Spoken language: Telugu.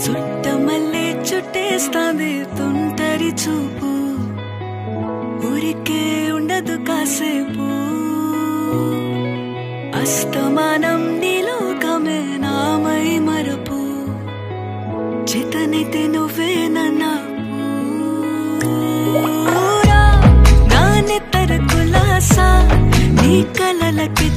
చుట్టమల్లే చుట్టేస్తాంది తుంటరి చూపు ఊరికే ఉండదు కాసేపు అస్తమానం నీలోకమే నామై మరపు చేతనైతే నువ్వే నన్నా నానెత్తర కులాసా నీ కలలకి